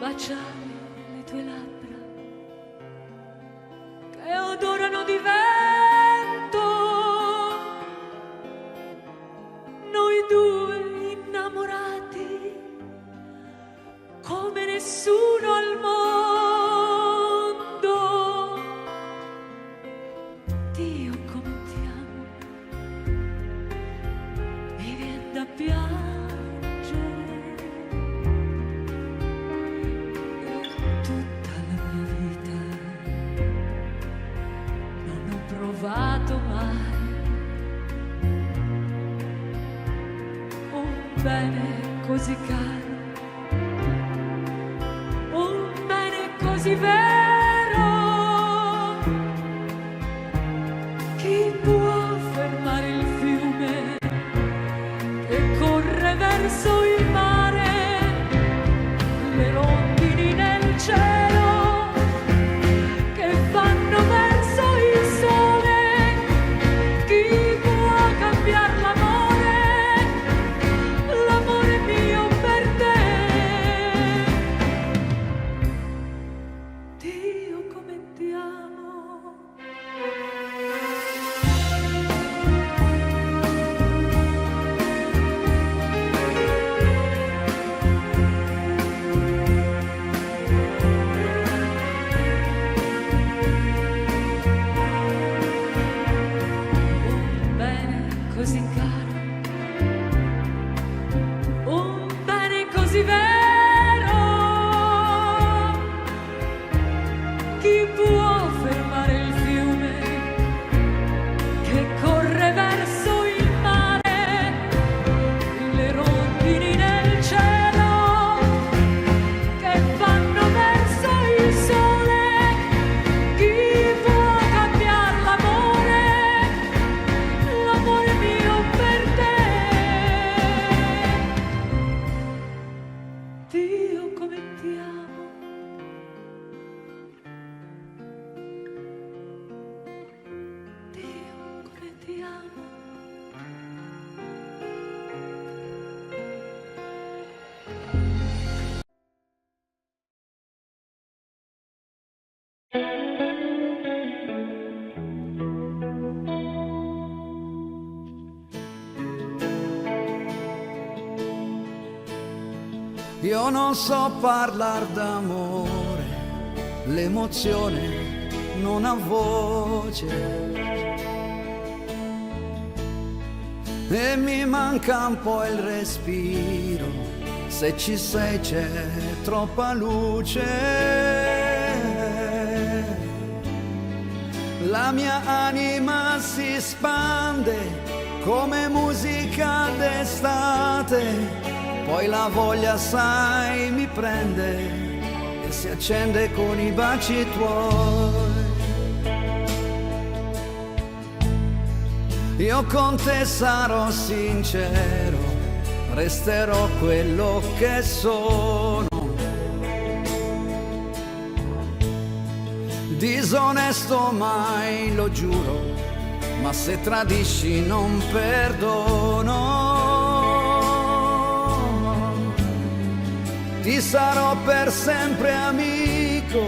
baciare le tue labbra che odorano di vento, noi due innamorati come nessuno al mondo. Dio come ti amo, mi viene da piangere. Provato mai un bene così caro, un bene così vero. Chi può fermare il fiume che corre verso il mare, le rondini nel cielo che vanno verso il sole? L'amore mio per te. Dio come ti amo. Un bene così caro, un bene così vero, chi può fermare il fiume che corre verso il mare, le rondini nel cielo che vanno verso il sole? Chi può cambiare l'amore mio per te? Dio come ti amo. Dio come ti amo. Io non so parlare d'amore, l'emozione non ha voce e mi manca un po' il respiro, se ci sei c'è troppa luce. La mia anima si spande come musica d'estate, poi la voglia, sai, mi prende e si accende con i baci tuoi. Io con te sarò sincero, resterò quello che sono. Disonesto mai, lo giuro, ma se tradisci non perdono. Ti sarò per sempre amico,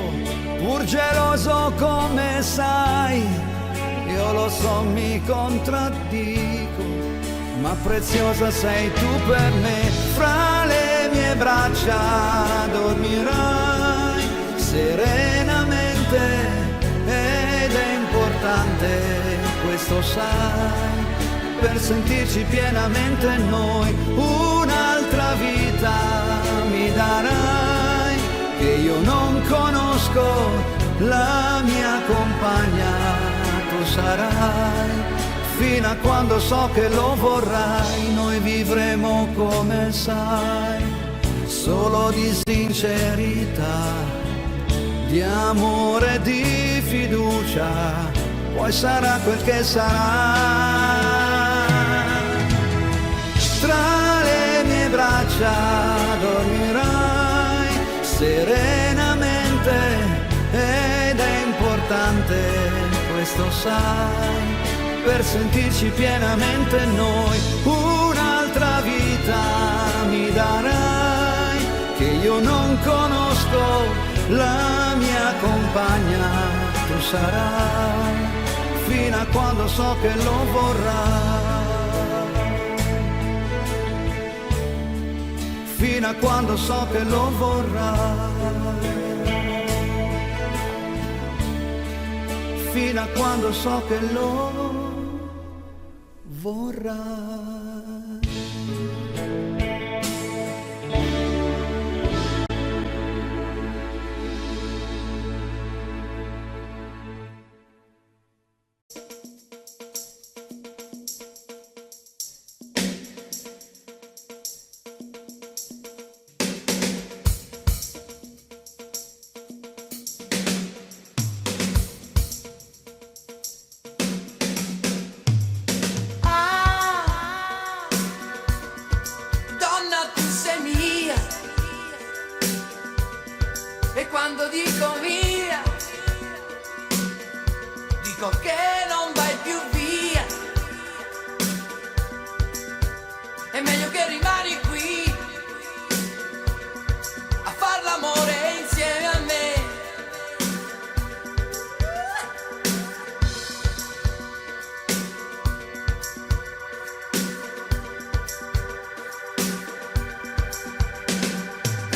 pur geloso come sai. Io lo so, mi contraddico, ma preziosa sei tu per me. Fra le mie braccia dormirai serenamente ed è importante, questo sai, per sentirci pienamente noi. Un'altra vita mi darai che io non conosco, la mia compagna tu sarai, fino a quando so che lo vorrai. Noi vivremo come sai, solo di sincerità, di amore, di fiducia, poi sarà quel che sarà. Tra le mie braccia dormirai serenamente ed è importante, questo sai, per sentirci pienamente noi. Un'altra vita mi darai che io non conosco, la mia compagna tu sarai, fino a quando so che lo vorrai, fino a quando so che lo vorrai, fino a quando so che lo vorrai. Quando dico via, dico che non vai più via. È meglio che rimani qui a far l'amore insieme a me.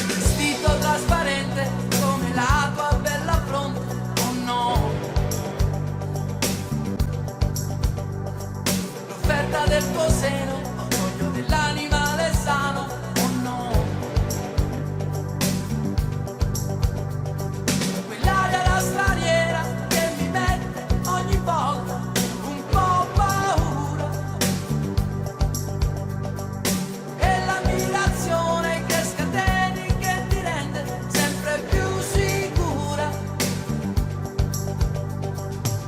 Vestito trasparente come la tua bella fronte, oh no. L'offerta del tuo seno, orgoglio dell'animale sano, oh no. Quell'aria da straniera che mi mette ogni volta un po' paura, e l'ammirazione che scateni, che ti rende sempre più sicura.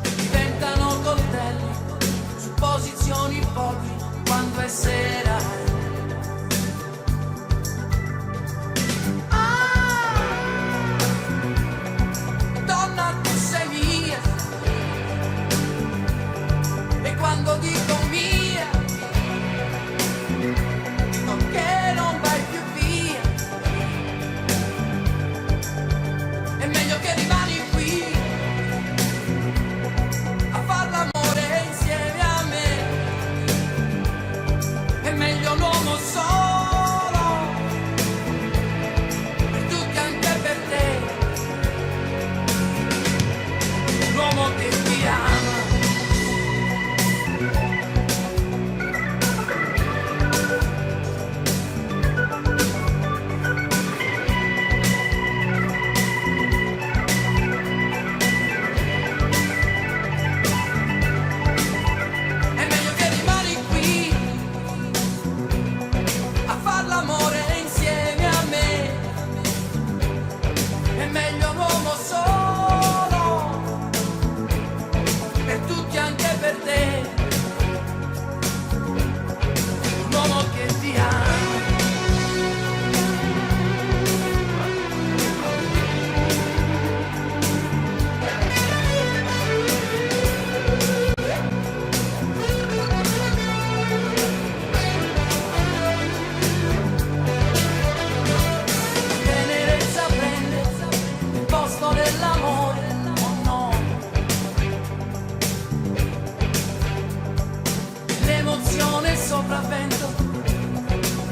Diventano coltelli su posizioni folli quando è sera. Donna, tu sei mia, e quando dico mia, dico che non vai più via. È meglio che rimani qui a far l'amore insieme a me. È meglio un uomo solo per tutti, anche per te. Un uomo che ti ama. È meglio che rimani qui a far l'amore insieme a me. È meglio un uomo solo per tutti, anche per te. Un uomo che ti ama. Tenerezza prende il posto dell'amore, oh no. L'emozione sopravvento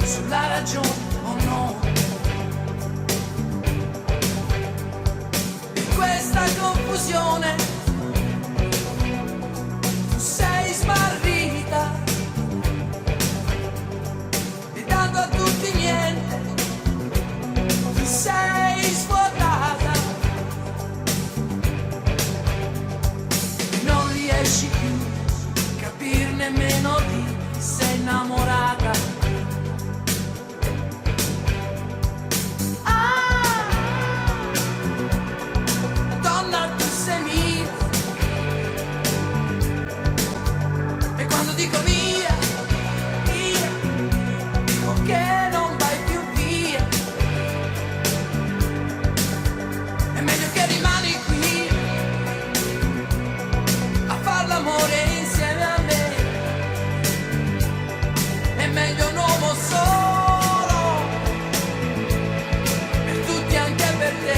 sulla ragione, oh no. In questa confusione tu sei smarrita, e dando a tutti niente ti sei svuotata. Non riesci più a capire nemmeno di chi sei innamorata. Donna, tu sei mia, e quando dico mia, mia, dico che non vai più via. È meglio che rimani qui a far l'amore insieme a me. È meglio un uomo solo per tutti, anche per te.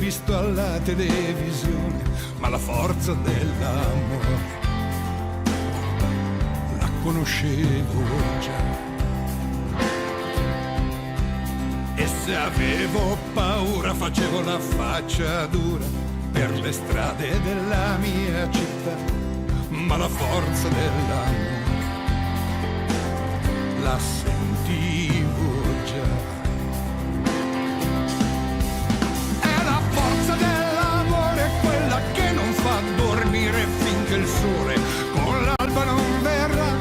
visto alla televisione, ma la forza dell'amore la conoscevo già. E se avevo paura facevo la faccia dura per le strade della mia città, ma la forza dell'amore la sentivo già. È la forza dell'amore quella che non fa dormire finché il sole con l'alba non verrà.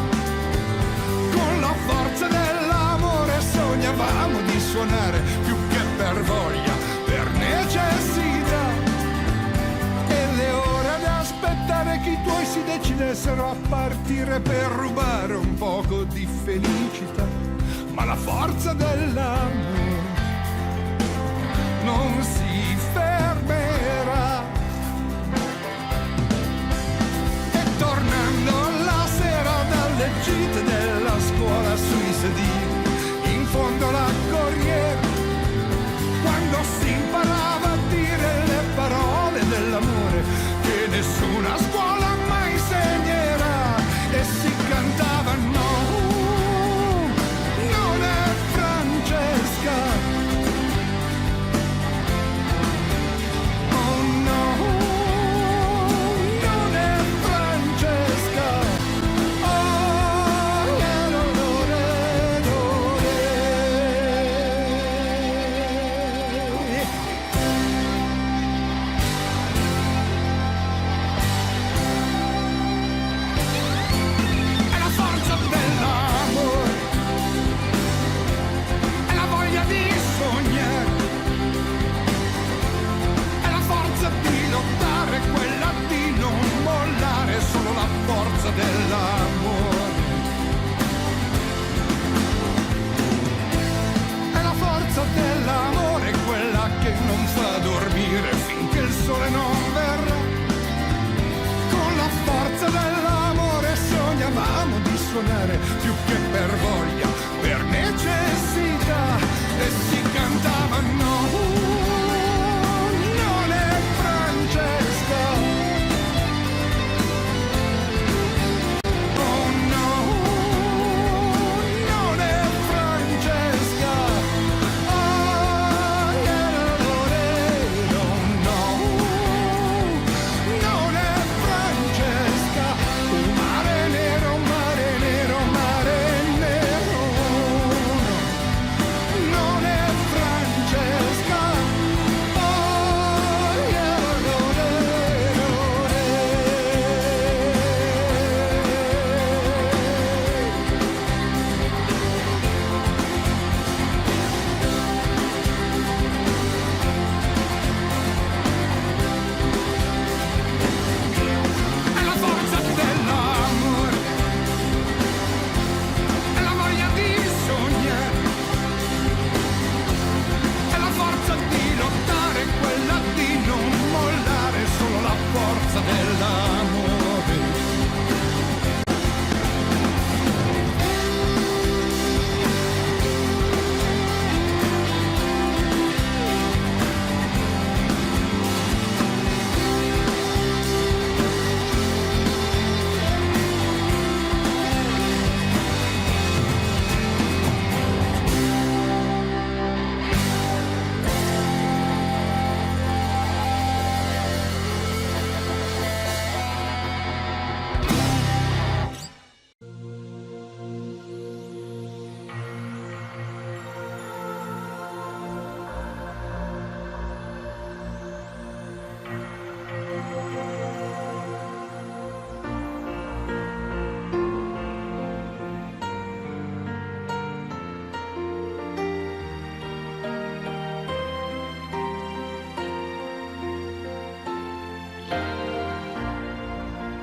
Con la forza dell'amore sognavamo di suonare più che per voglia, per necessità. E le ore ad aspettare che i tuoi si decidessero a partire per rubare un poco di felicità. Ma la forza dell'amore non si fermerà. E tornando la sera dalle gite della scuola sui sedili, in fondo alla corriera, quando si imparava a dire le parole dell'amore che nessuna scuola mai insegnerà, e si cantava no, non è Francesca, oh no, non è Francesca, oh yeah, no, no, no, è la forza dell'amore, è la voglia di sognare, è la forza di lottare, quella di non mollare, solo la forza dell'amore. È la forza dell'amore quella che non fa dormire finché il sole non verrà. Con la forza dell'amore sognavamo di suonare più che per voglia, per necessità, e si cantava no, non è Francesca, oh no, non è Francesca, oh yeah, no, no, non è Francesca, un mare nero, mare nero, mare nero, non è Francesca, oh yeah, no, è la forza dell'amore, è la voglia di sognare, è la forza di lottare, quella di non mollare, solo la forza dell'amore.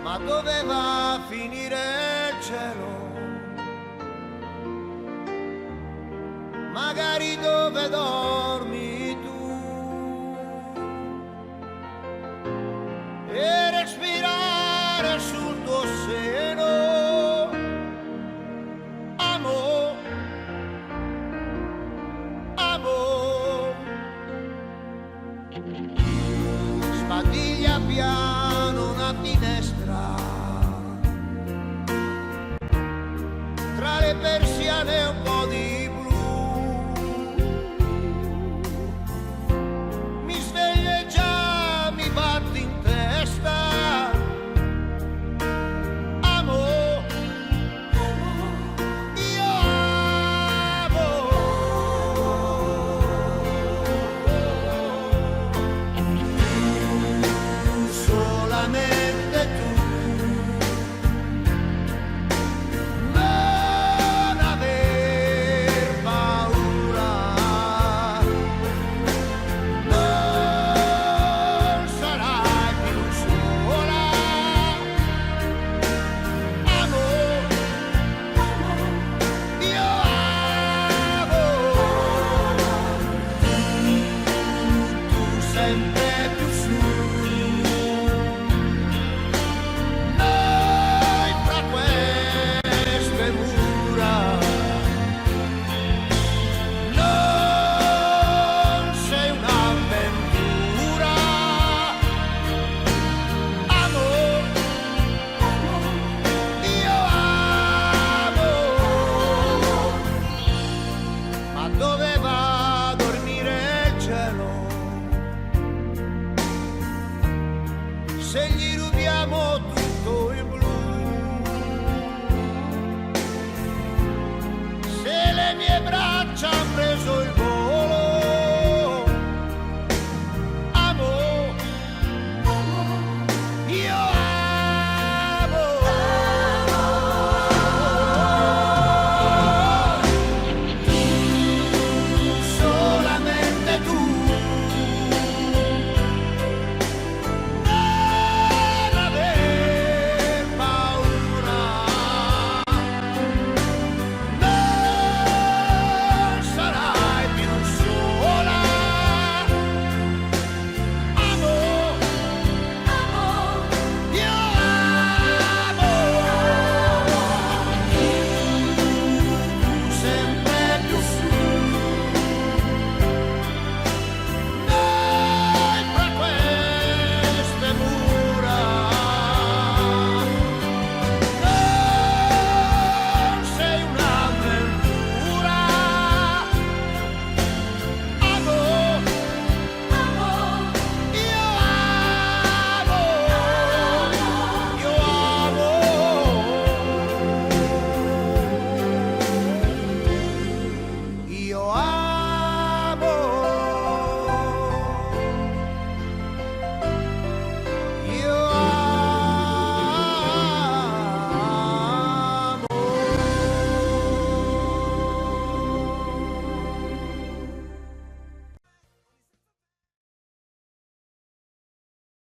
Ma dove va a finire il cielo? Magari dove dormi tu, e respirare sul tuo seno, amore, amore. piano una finestra, tra le persiane un po' di blu. Mi sveglio e già mi batti in testa. Amo, io amo. Solamente tu. Non aver paura. Non sarai più sola. Amo, io amo. Tu sempre più su. Noi fra queste mura. Non sei un'avventura. Amo, io amo. Ma dove va a dormire il cielo? Se gli rubiamo tutto il blu, se le mie braccia han preso il volo. Amo, io amo. Solamente tu. Non aver paura. Non sarai più sola. Amo, io amo. Sempre più su. Noi fra queste mura. Non sei un'avventura. Amo, io amo. Io amo. Io amo. Io amo.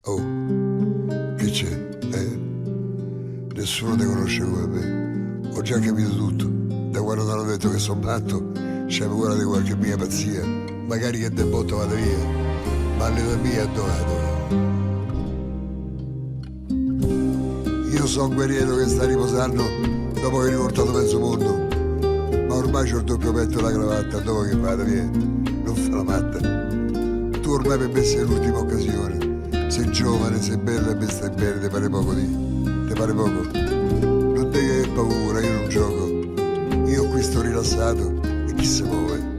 Oh, che c'è? Nessuno ti conosce come me. Ho già capito tutto. Da quando ti hanno detto che sono matto, c'è paura di qualche mia pazzia. Magari che de botto vado via. Ma l'età mia è dove? Io sono un guerriero che sta riposando dopo che ho riportato mezzo mondo. Ma ormai c'ho il doppio petto e la cravatta. Dopo che vado via, non fa la matta. Tu ormai per me sei l'ultima occasione. Sei giovane, sei bella e me stai bene, ti pare poco di? Ti pare poco? Non devi avere paura, io non gioco. Io qui sto rilassato e chi si muove?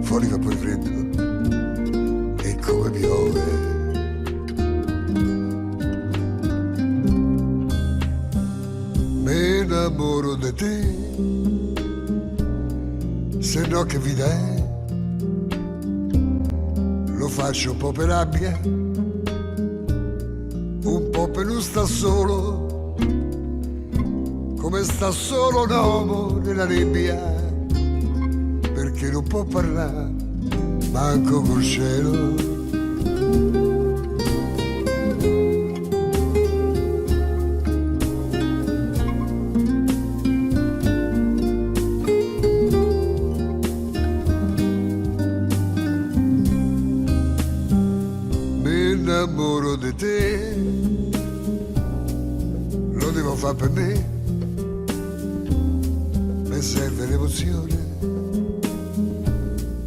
Fuori fa poi freddo e come piove. Me innamoro di te, se no che vita è? Lo faccio un po' per rabbia, un po' per non sta solo, come sta solo un uomo nella nebbia, perché non può parlare manco col cielo. Mi innamoro di te, lo devo fare per me. Mi serve l'emozione,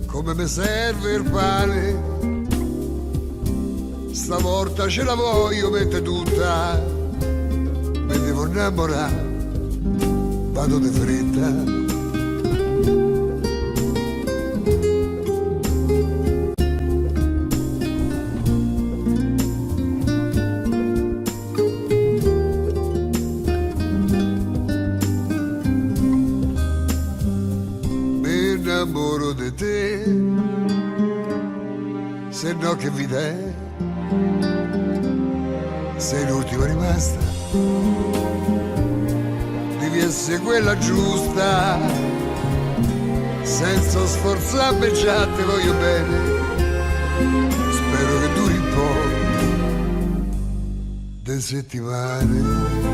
come mi serve il pane. stavolta ce la voglio mettere tutta, mi devo innamorare, vado di fretta. Mi innamoro di te, se no che vita è, sei l'ultima rimasta, devi essere quella giusta, senza sforzarmi già te voglio bene, spero che duri un po' de settimane.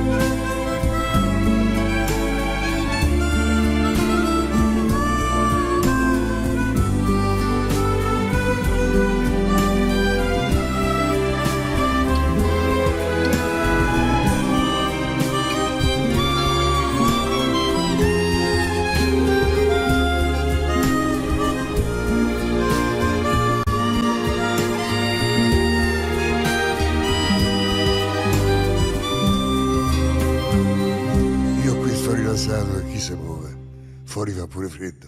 E chi si muove, fuori fa pure freddo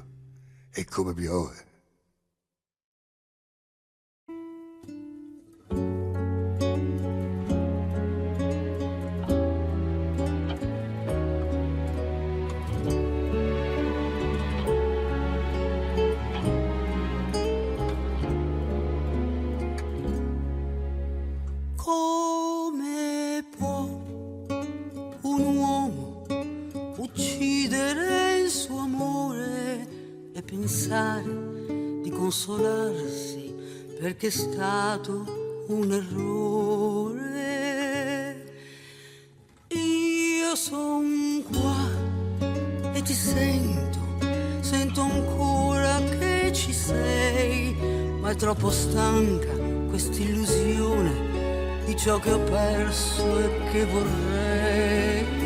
e come piove. Come può un uomo uccidere il suo amore e pensare di consolarsi perché è stato un errore? Io son qua e ti sento ancora che ci sei, ma è troppo stanca quest'illusione di ciò che ho perso e che vorrei.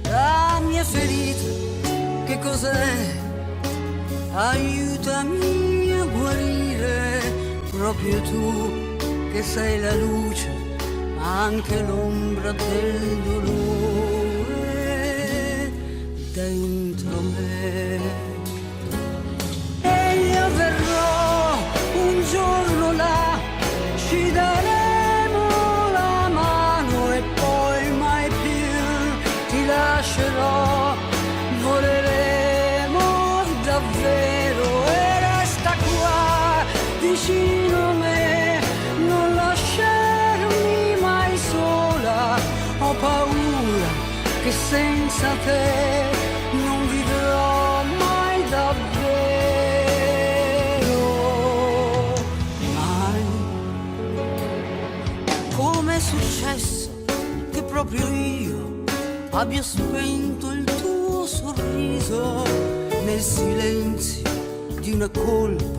La mia ferita, che cos'è? Aiutami a guarire, proprio tu che sei la luce, ma anche l'ombra del dolore dentro me. E io verrò un giorno là, ci daremo la mano e poi mai più ti lascerò, voleremo davvero e resta qua vicino a me, non lasciarmi mai sola, ho paura che senza te non vivrò mai davvero, mai. Com'è successo che proprio io abbia spento il tuo sorriso nel silenzio di una colpa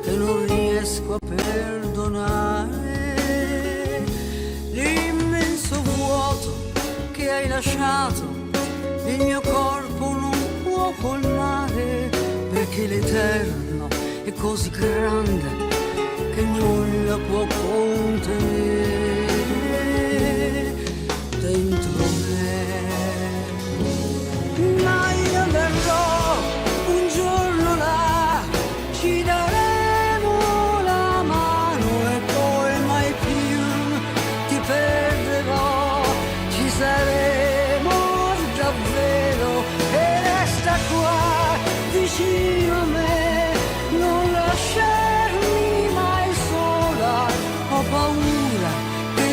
che non riesco a perdonare, l'immenso vuoto che hai lasciato il mio corpo non può colmare, perché l'eterno è così grande che nulla può contenere dentro me. Ma io verrò un giorno là, ci daremo la mano e poi mai più ti perderò, ci saremo davvero e resta qua vicino a me, non lasciarmi mai sola, ho paura che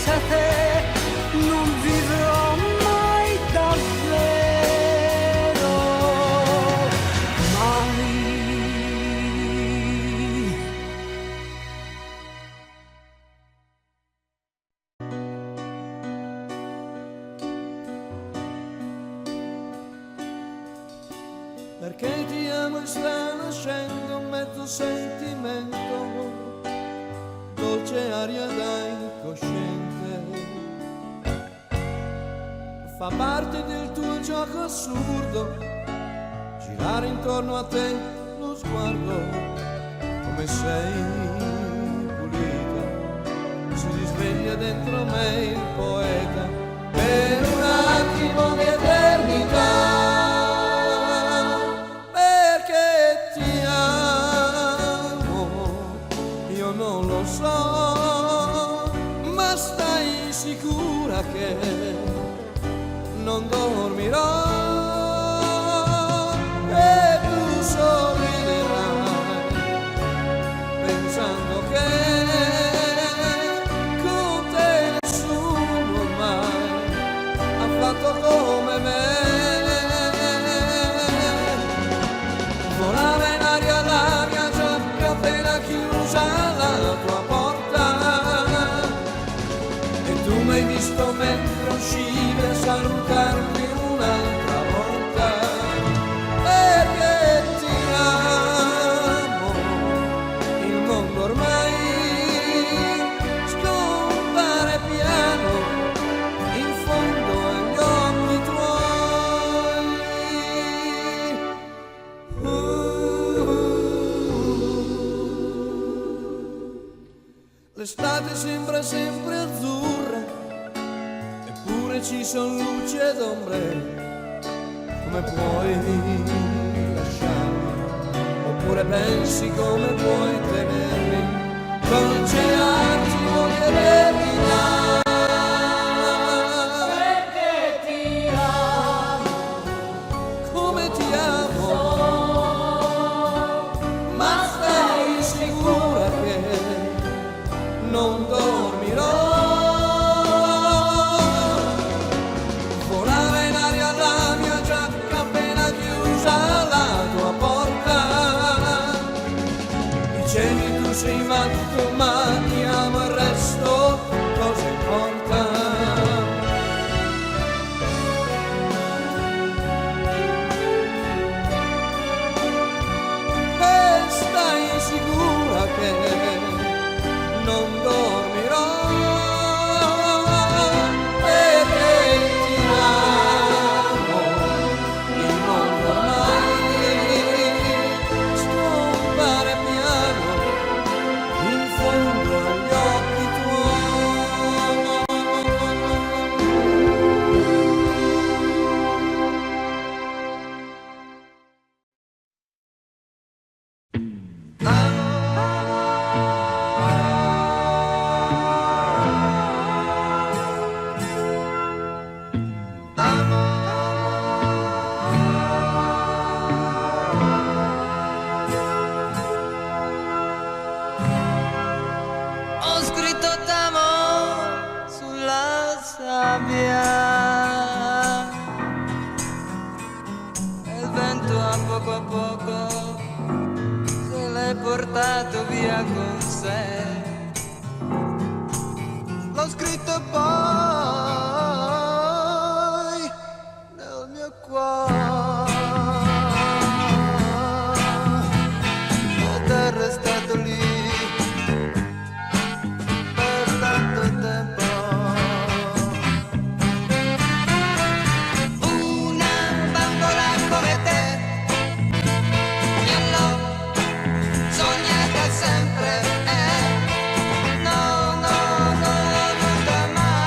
senza te non vivrò mai davvero, mai. Perché ti amo e sta nascendo mezzo sentimento, dolce aria da incosciente. Fa parte del tuo gioco assurdo, girare intorno a te lo sguardo, come sei pulita, si risveglia dentro me il poeta, per un attimo di eternità. Non lo so, ma stai sicura che non dormirò e tu sorriderai pensando che con te nessuno mai ha fatto come me. Volava in aria la mia giacca appena chiusa la tua porta e tu m'hai visto mentre uscivi a salutarmi un'altra volta, perché ti amo, il mondo ormai scompare piano in fondo agli occhi tuoi. L'estate sembra sempre azzurra, eppure ci son luci ed ombre. Come puoi lasciarmi? Oppure pensi come puoi tenermi? Dolce attimo di eternità. Perché ti amo, come ti amo, ma stai sicura che non dormirò. Volava in aria la mia giacca appena chiusa la tua porta. Dicevi tu sei matto ma ti amo, il resto cosa importa? E stai sicura che non dormirò, perché ti amo, il mondo ormai scompare piano in fondo agli occhi Ho scritto t'amo sulla sabbia e il vento a poco se l'è portato via con sé. L'ho scritto poi nel mio cuore, la terra è stato lì sempre, no, no, no, nunca mai.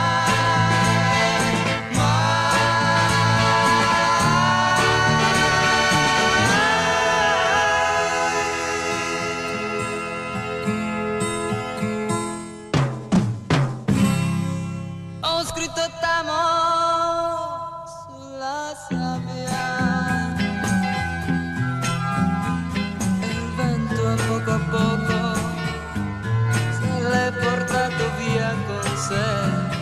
poco a poco se l'è portato via con sé.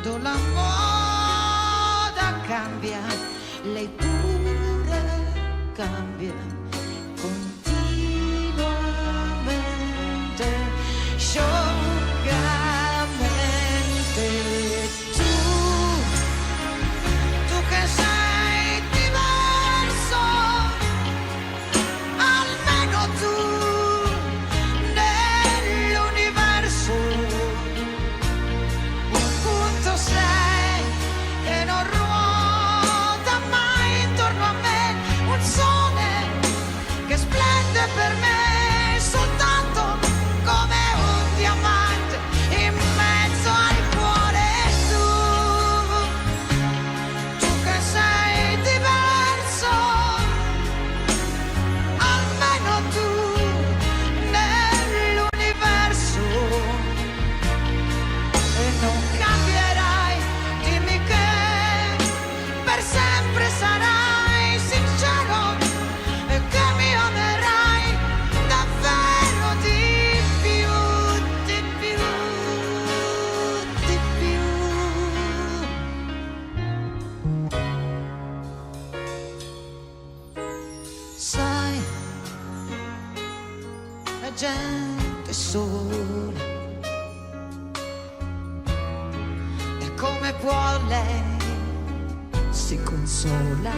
quando la moda cambia, lei pure cambia continuamente, sciocamente. Tu che sei diverso, almeno tu nell'universo un punto sei che non ruota mai intorno a me, un sole che splende per me soltanto come un diamante in mezzo al cuore. Tu che sei diverso, almeno tu nell'universo, e non cambierai, dimmi che per sempre sarai sincero e che mi amerai davvero di più, di più, di più. Sai, la gente sola, e come può lei si consola,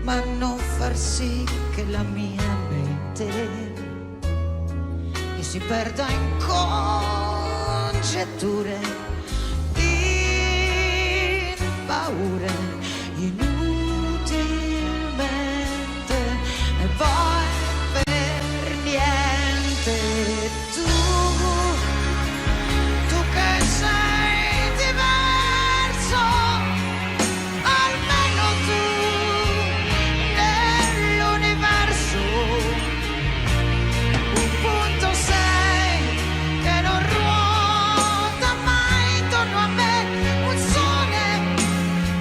ma non far sì che la mia mente mi si perda in congetture, in paure, inutilmente, e poi per niente. Tu che sei diverso, almeno tu nell'universo un punto sei che non ruota mai intorno a me, un sole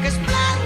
che splende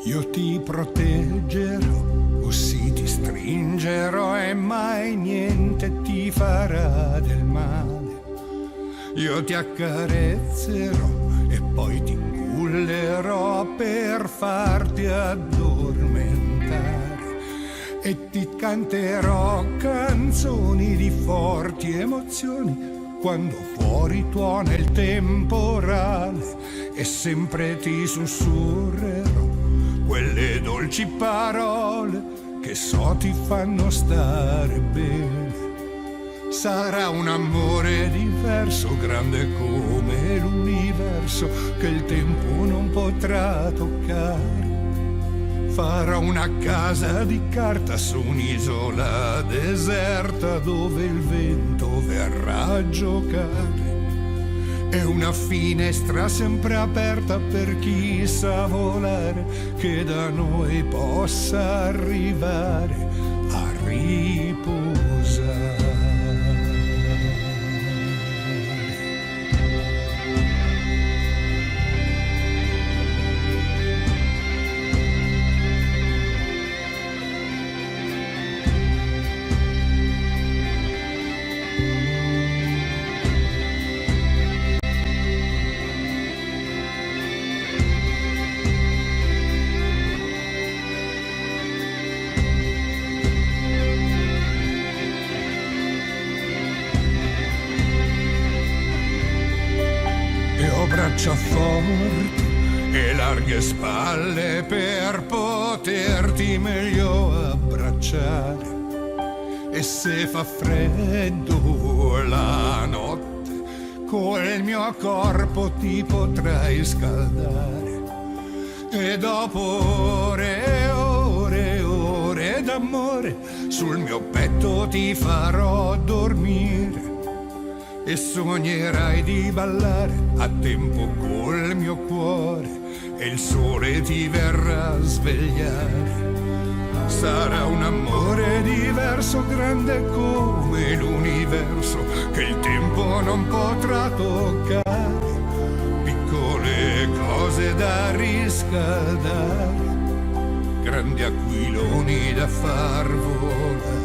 Io ti proteggerò, o sì ti stringerò e mai niente ti farà del male. Io ti accarezzerò e poi ti cullerò per farti addormentare e ti canterò canzoni di forti emozioni quando fuori tuona il temporale e sempre ti sussurrerò quelle dolci parole che so ti fanno stare bene. Sarà un amore diverso, grande come l'universo, che il tempo non potrà toccare. Farò una casa di carta su un'isola deserta dove il vento verrà a giocare. È una finestra sempre aperta per chi sa volare, che da noi possa arrivare a riposare. Braccia forti e larghe spalle per poterti meglio abbracciare. E se fa freddo la notte, col mio corpo ti potrai scaldare. E dopo ore e ore e ore d'amore, sul mio petto ti farò dormire. E sognerai di ballare a tempo col mio cuore e il sole ti verrà a svegliare. Sarà un amore diverso, grande come l'universo, che il tempo non potrà toccare. Piccole cose da riscaldare, grandi aquiloni da far volare.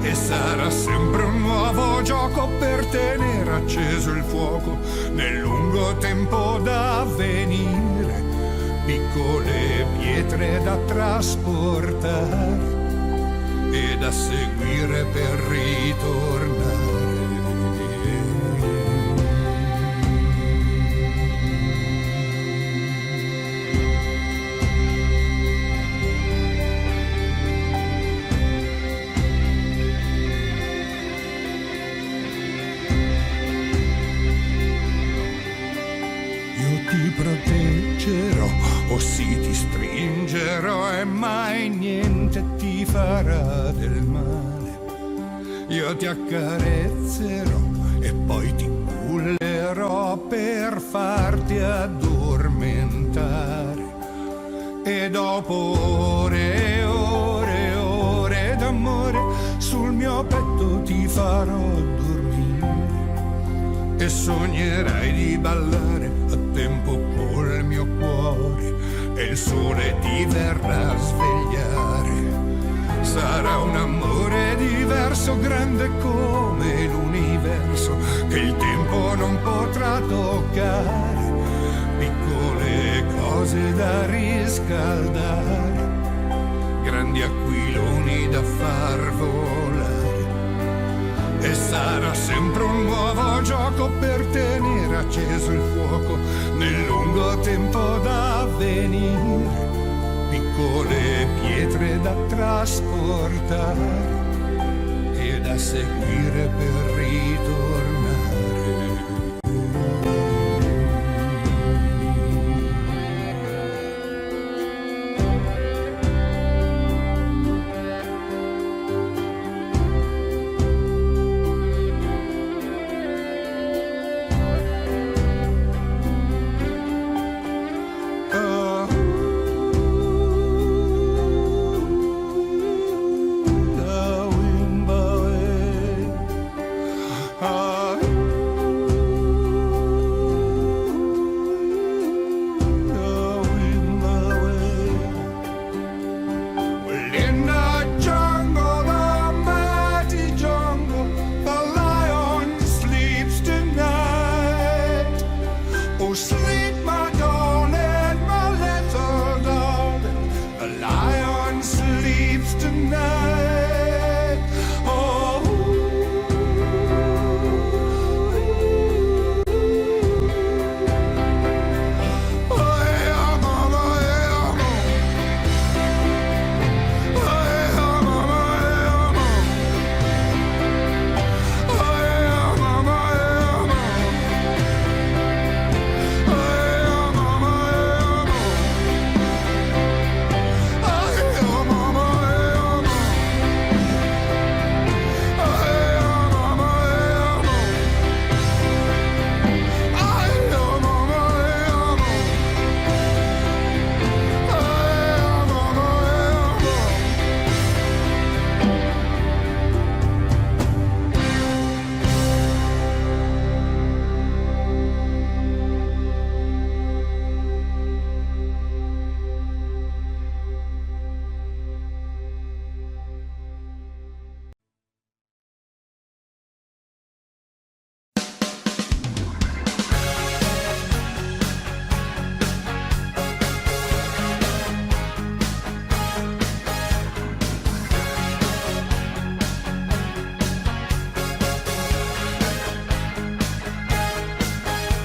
E sarà sempre un nuovo gioco per tenere acceso il fuoco nel lungo tempo da venire. Piccole pietre da trasportare e da seguire per ritornare. Proteggerò, o sì ti stringerò e mai niente ti farà del male. Io ti accarezzerò e poi ti cullerò per farti addormentare. E dopo ore e ore e ore d'amore, sul mio petto ti farò dormire. E sognerai di ballare a tempo col mio cuore e il sole ti verrà a svegliare. Sarà un amore diverso, grande come l'universo, che il tempo non potrà toccare. Piccole cose da riscaldare, grandi aquiloni da far volare. E sarà sempre un nuovo gioco per tenere acceso il fuoco nel lungo tempo da venire. Piccole pietre da trasportare e da seguire per ritornare. sleep, my darling, my little darling. A lion sleeps tonight. Oh, oh yeah, mama, yeah, mama. Oh yeah, mama, yeah, mama. Oh yeah, mama, yeah, mama.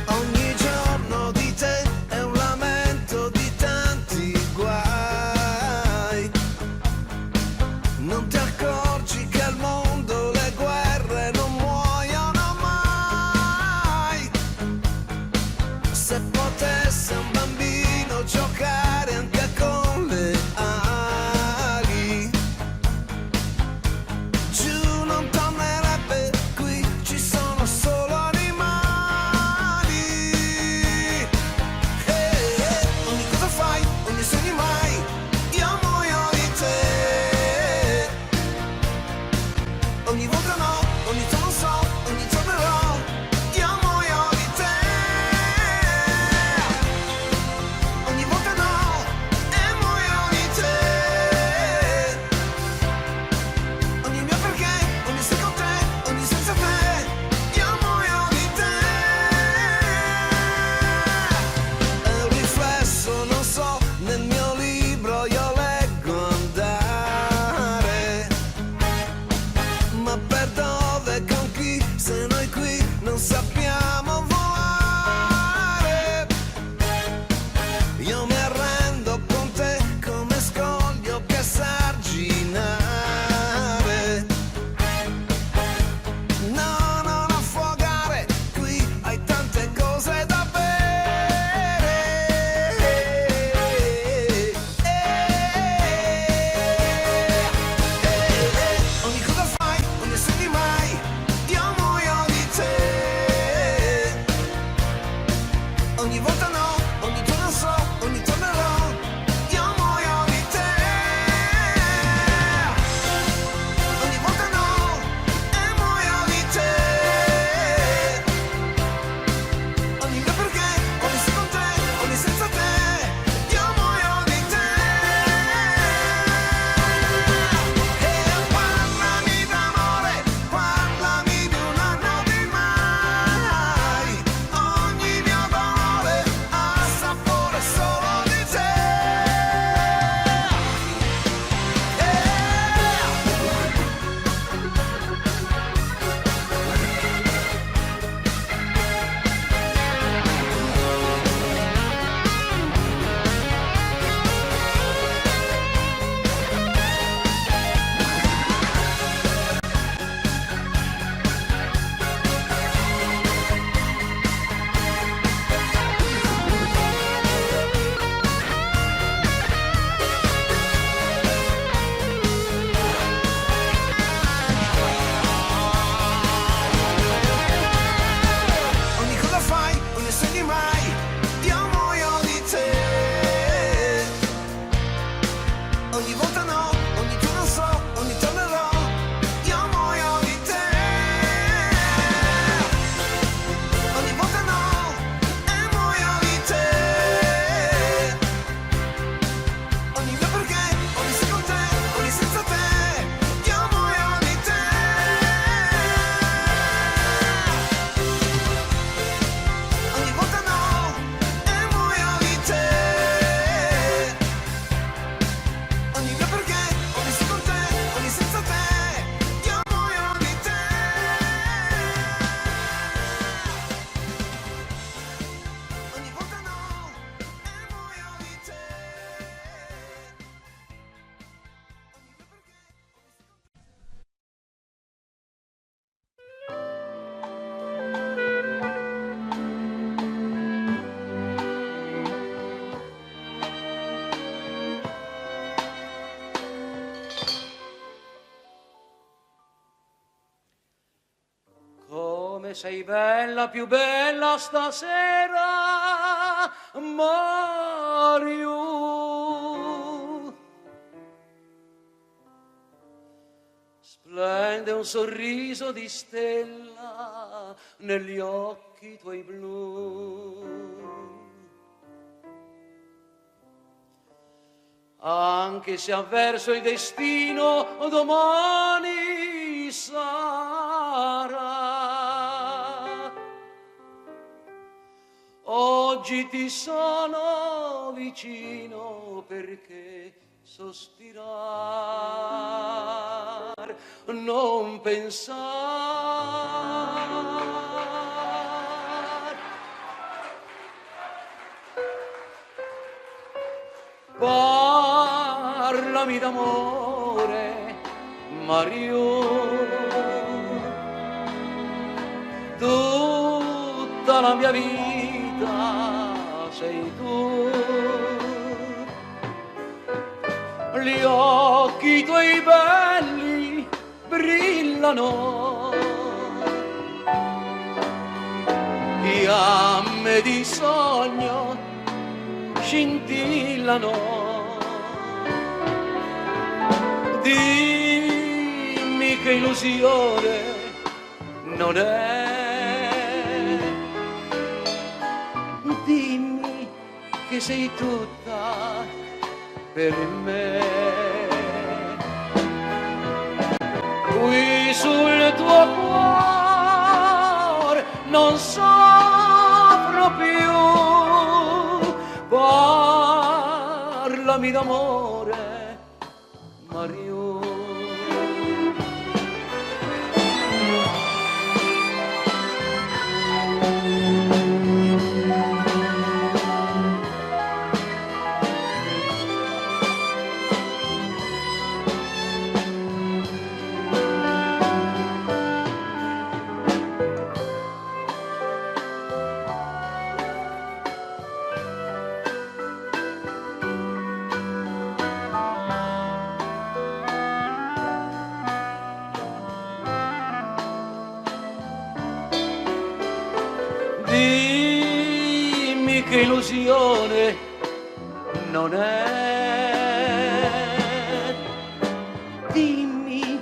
Ogni giorno di te è un lamento di tanti guai. Non ti accorgi che al mondo le guerre non muoiono mai. Se potesse un bambino giocare anche con le ali, giù non tornerebbe, qui ci sono solo animali. Ogni cosa fai, ogni sogni mai, io muoio di te. Ogni volta no, ogni giorno so, ogni tornerò, io muoio di te. Ogni volta no, e muoio di te. Ogni mio perché, ogni sei con te, ogni senza te, io muoio di te. È un riflesso, non so, nel mio libro io leggo andare. Ma per dove, con chi, se noi qui non sappiamo volare? Io mi arrendo con te come scoglio che sa arginare. No, non affogare, qui hai tante cose da bere. Ogni cosa fai, ogni sogni mai, io muoio di te. Ogni volta no, ogni giorno so, ogni tornerò, io muoio di te. Ogni volta no, e muoio di te. Ogni mio perché, ogni sei con te, ogni senza te, io muoio di te. Parlami d'amore, parlami di un anno di mai. Ogni mio dolore, Come sei bella, più bella stasera, Mario. Splende un sorriso di stella negli occhi tuoi blu. Anche se avverso il destino domani sarà, oggi ti sono vicino perché sospirar, non pensar. Parlami d'amore, Mario, tutta la mia vita sei tu. Gli occhi tuoi belli brillano, fiamme di sogno scintillano. Dimmi che illusione non è, dimmi che sei tutta per me. Qui sul tuo cuore non soffro più. Parlami d'amore, Mario. Dimmi che illusione non è, dimmi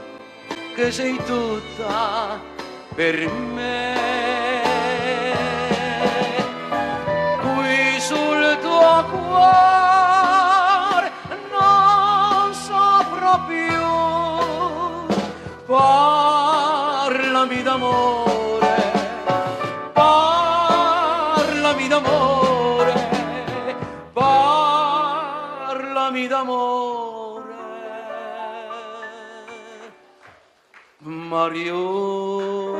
che sei tutta per me. Qui sul tuo cuore non soffro più. Parlami d'amore, parlami d'amore, parlami d'amore, Mario.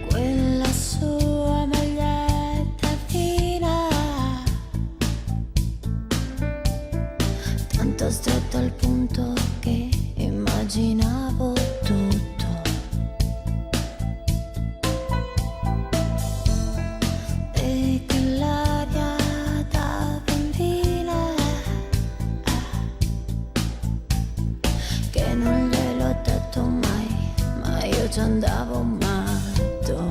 Quella sua maglietta fina, tanto stretta al punto che immaginavo tutto. E quell'aria da bambina che non gliel'ho detto mai, ma io ci andavo matto.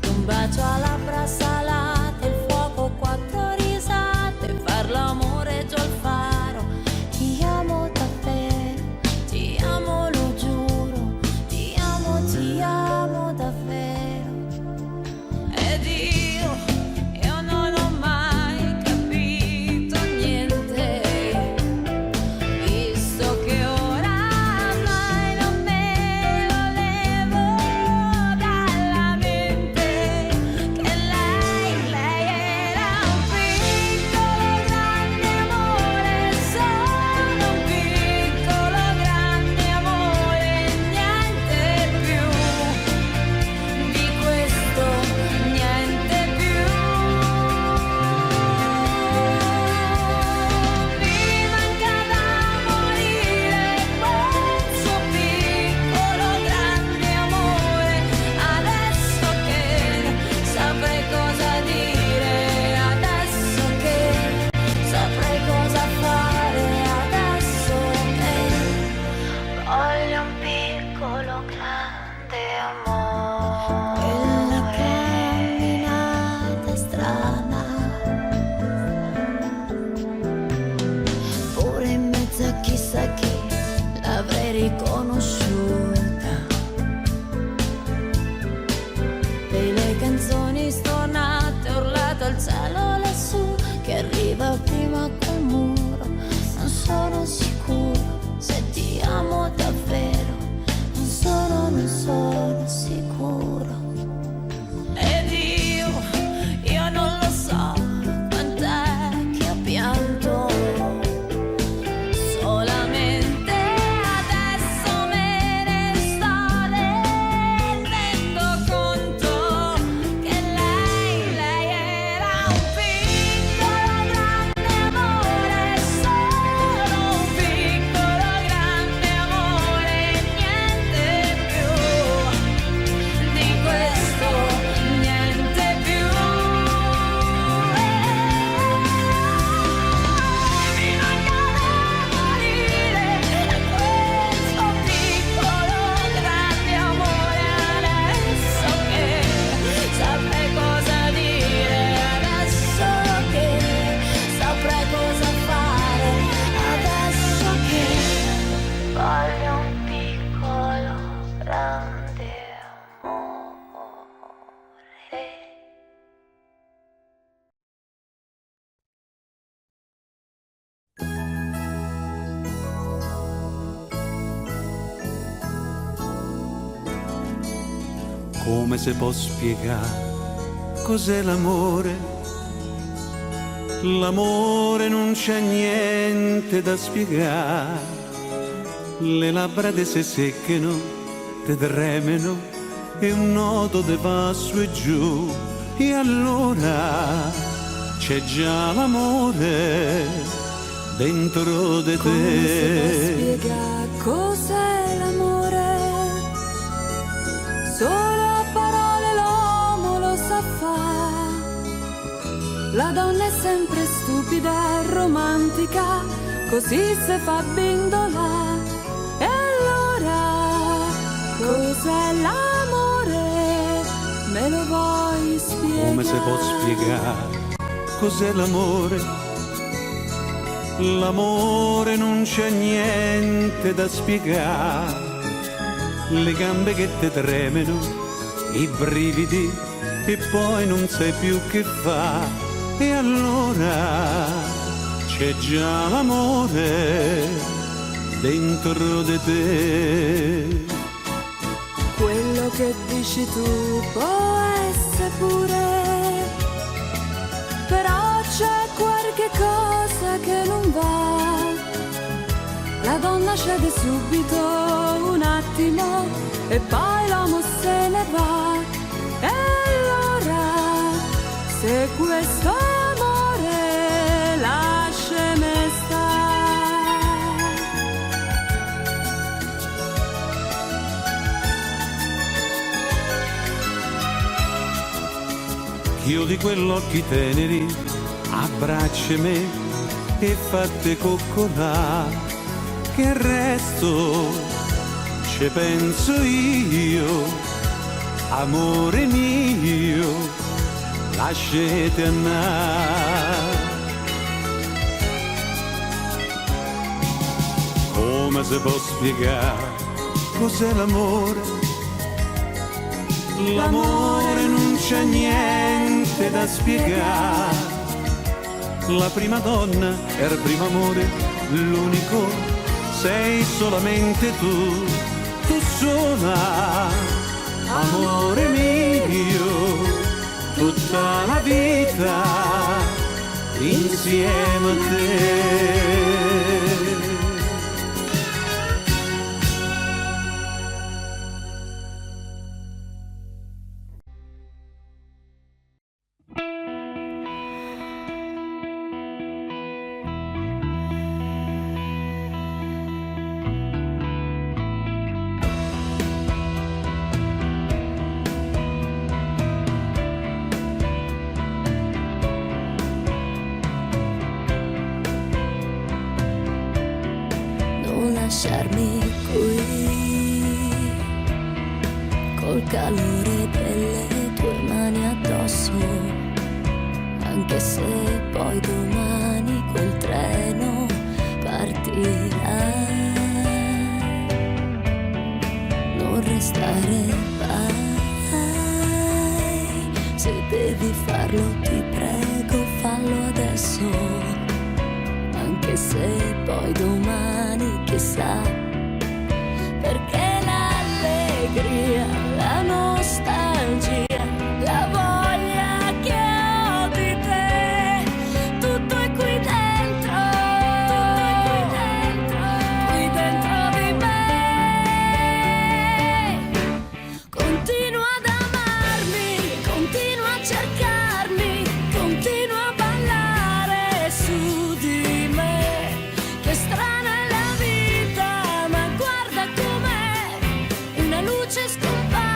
Un bacio alla labbra salate, il fuoco, quattro risate, far l'amore giù al faro. Ti amo davvero, ti amo, lo giuro, ti amo davvero. Ed io non ho mai capito niente, visto che oramai non me lo levo dalla mente, che lei Come si può spiegare cos'è l'amore? L'amore non c'è niente da spiegare. Le labbra te si seccano, te tremano e un nodo te va su e giù. E allora c'è già l'amore dentro di te. Come si può spiegare cos'è l'amore? Solo a parole l'uomo lo sa fare. La donna è sempre stupida e romantica, così se fa bindola. E allora cos'è l'amore? Me lo vuoi spiegare? Come si può spiegare cos'è l'amore? L'amore non c'è niente da spiegare. Le gambe che te tremano, i brividi e poi non sai più che fa. E allora c'è già l'amore dentro di te. Quello che dici tu può essere pure, però c'è qualche cosa che non va. La donna cede subito un attimo e poi l'uomo se ne va. E allora, se questo amore lasciami stare. Chiudi quell'occhi teneri, abbracciami e fatte coccolare. Che il resto ci penso io, amore mio, lasciate andare. Come si può spiegare cos'è l'amore? L'amore non c'è niente da spiegare. La prima donna era il primo amore, l'unico sei solamente tu, tu sola, amore mio, tutta la vita insieme a te. Lasciarmi qui col calore delle tue mani addosso, anche se poi domani quel treno partirà. Non restare mai, se devi farlo ti prego fallo adesso, anche se poi domani chissà, perché l'allegria, la nostalgia, la voglia che ho di te, tutto è qui dentro, qui dentro di me. Continua ad amarmi, continua a cercarmi, continua a ballare su di me. Che strana è la vita, ma guarda com'è, una luce scompare.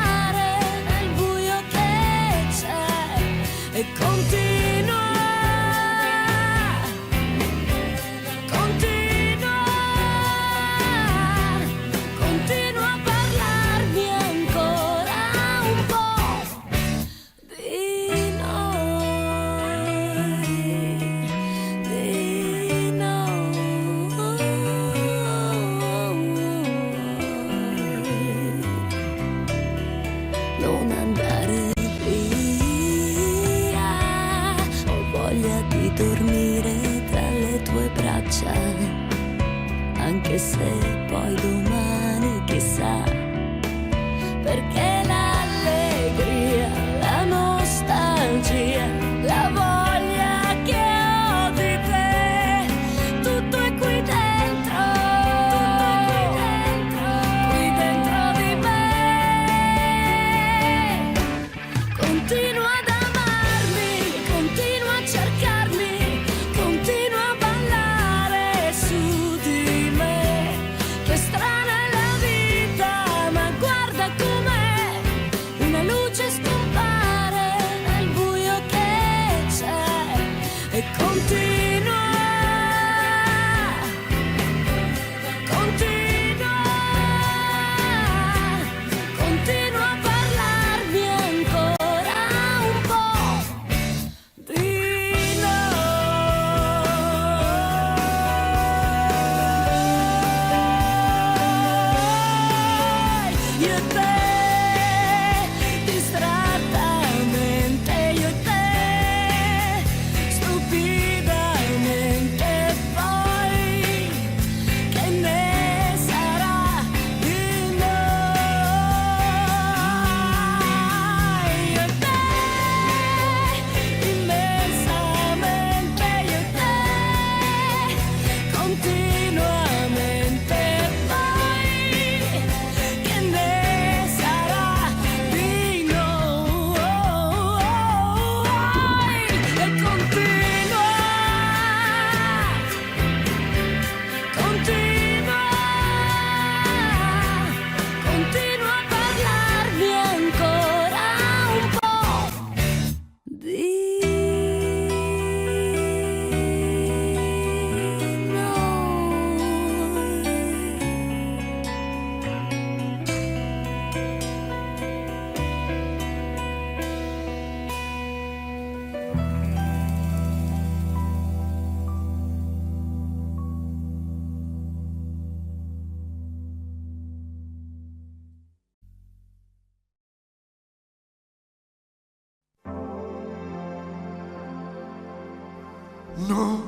No,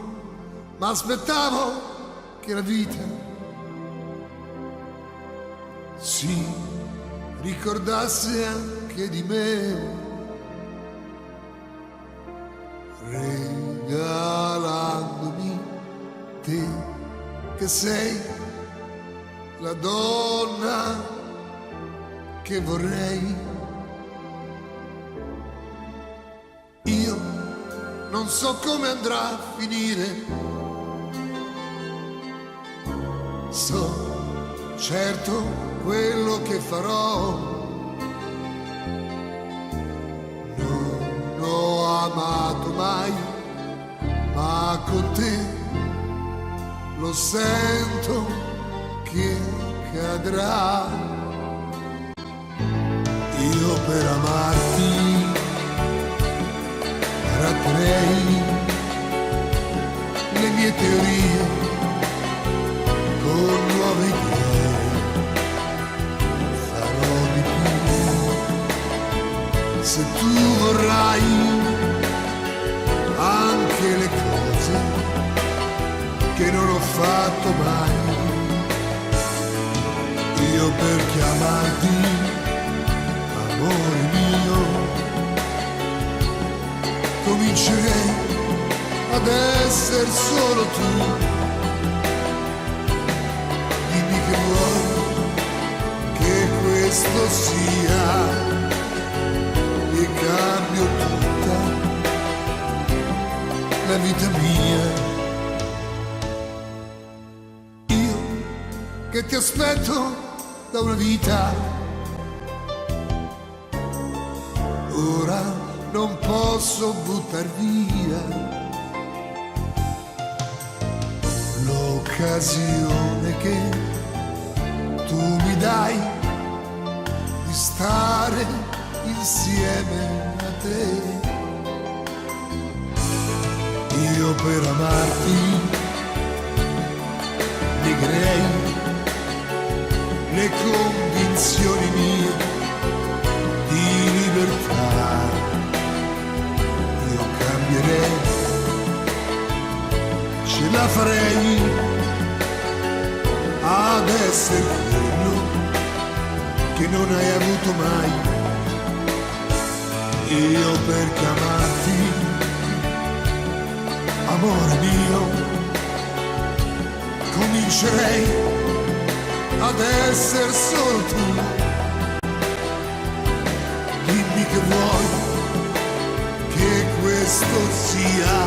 ma aspettavo che la vita si ricordasse anche di me, regalandomi te che sei la donna che vorrei. Io non so come andrà a finire, so certo quello che farò. Non ho amato mai, ma con te lo sento che cadrà. Io per amarti tratterei le mie teorie con nuove idee, farò di più se tu vorrai anche le cose che non ho fatto mai. Io per chiamarti amore mio comincerei ad essere solo tu. Dimmi che vuoi che questo sia e cambio tutta la vita mia. Io che ti aspetto da una vita, ora non posso buttar via l'occasione che tu mi dai di stare insieme a te. Io per amarti negherei le convinzioni mie di libertà. Io cambierei, ce la farei ad essere quello che non hai avuto mai. Io per chiamarti amore mio comincerei ad essere solo tu. Dimmi che vuoi che questo sia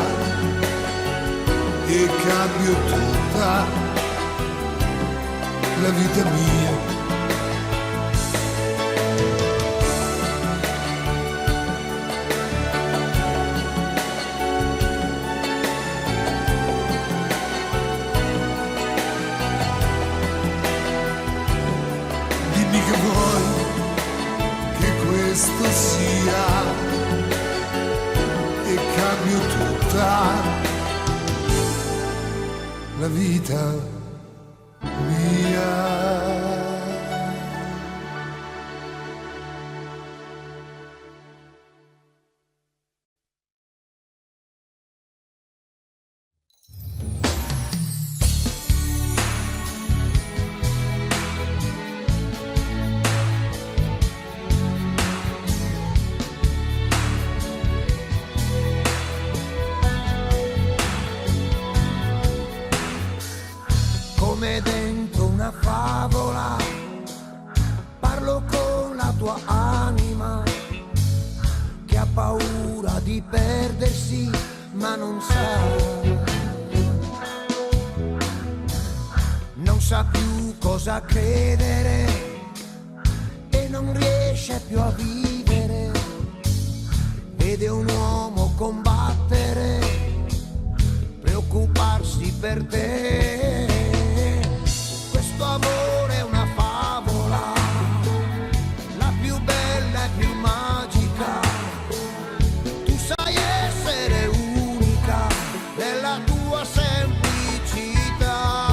e cambio tutta la vita mia. Dimmi che vuoi che questo sia e cambio tutta la vita mia. Come dentro una favola, parlo con la tua anima che ha paura di perdersi ma non sa più cosa credere e non riesce più a vivere. Vede un uomo combattere, preoccuparsi per te. Questo amore è una favola, la più bella e più magica. Tu sai essere unica nella tua semplicità.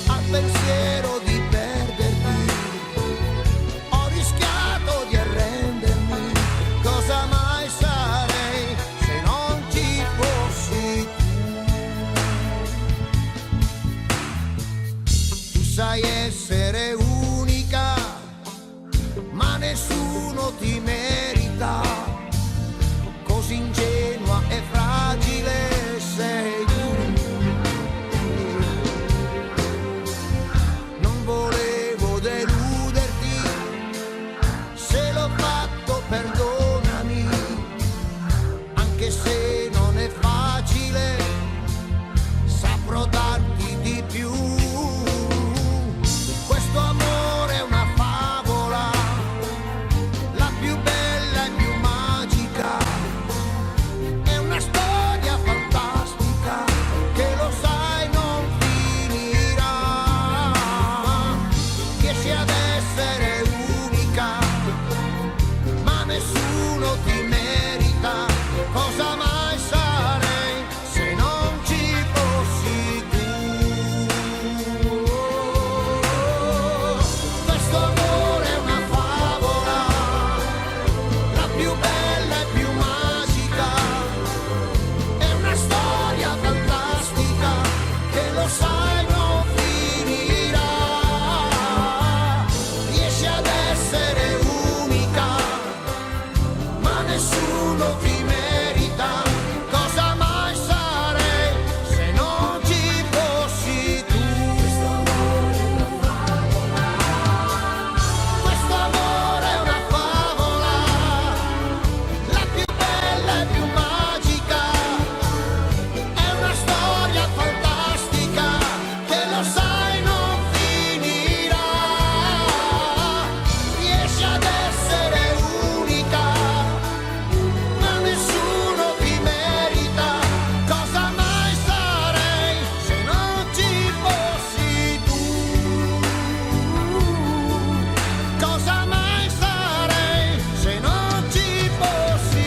Al pensiero di perderti ho rischiato di arrendermi. Cosa mai sarei se non ci fossi? ma nessuno ti merita, così ingenua e fragile sei tu. Non volevo deluderti, se l'ho fatto perdonami, anche se non è facile, saprò darti di più. Questo amore è una favola, la più bella e più magica, è una storia fantastica che lo sai non finirà. Riesci ad essere unica, ma nessuno ti merita. Cosa mai sarei se non ci fossi tu? Questo amore è una favola, la più bella e più magica, è una storia fantastica che lo sai non finirà. Riesci ad essere unica, ma nessuno ti merita. Cosa mai sarei se non ci fossi tu? Questo amore è una favola, la più bella e più magica, è una storia fantastica che lo sai non finirà. Riesci ad essere unica, ma nessuno ti merita. Cosa mai sarei se non ci fossi tu? Cosa mai sarei se non ci fossi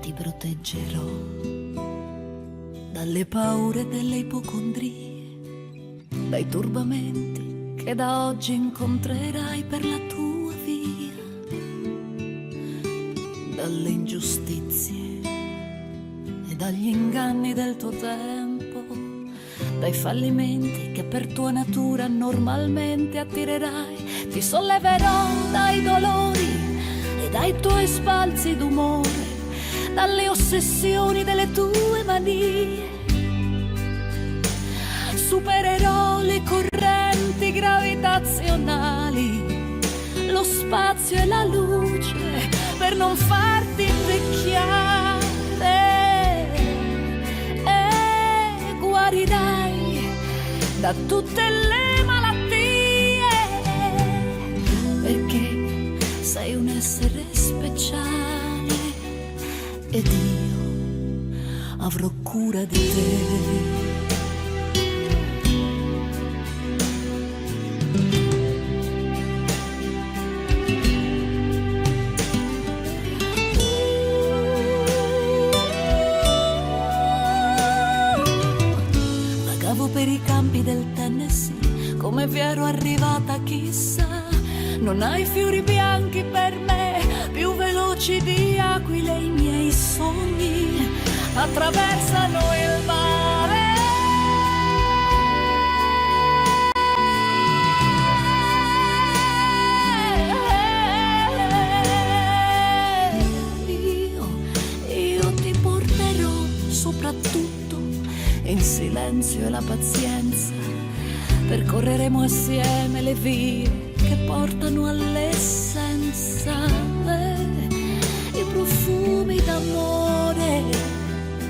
Ti proteggerò dalle paure delle ipocondrie, dai turbamenti che da oggi incontrerai per la tua via, dalle ingiustizie e dagli inganni del tuo tempo, dai fallimenti che per tua natura normalmente attirerai. Ti solleverò dai dolori e dai tuoi sbalzi d'umore, dalle ossessioni delle tue manie. Supererò le correnti gravitazionali, lo spazio e la luce per non farti invecchiare, e guarirai da tutte le malattie, perché sei un essere speciale ed io avrò cura di te. Vagavo per i campi del Tennessee, come vi ero arrivata chissà. Non hai fiori bianchi per me, più veloci di aquile i miei sogni attraversano il mare. Io ti porterò soprattutto in silenzio e la pazienza. Percorreremo assieme le vie che portano all'essenza, i profumi d'amore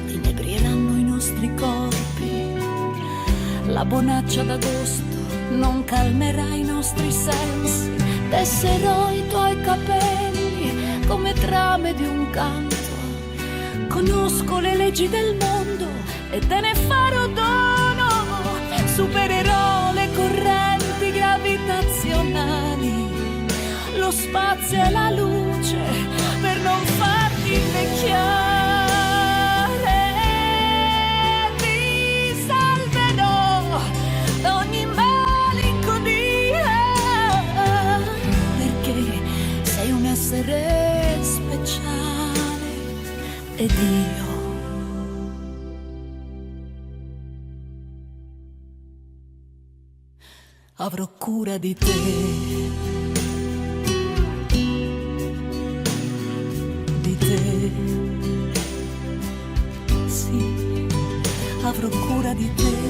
inebrieranno i nostri corpi. La bonaccia d'agosto non calmerà i nostri sensi. Tesserò i tuoi capelli come trame di un canto. Conosco le leggi del mondo e te ne farò dono. Supererò le correnti gravitazionali, lo spazio e la luce per non farti invecchiare. Ti salverò da ogni malinconia, perché sei un essere speciale ed io avrò cura di te. Di te. Sì, avrò cura di te.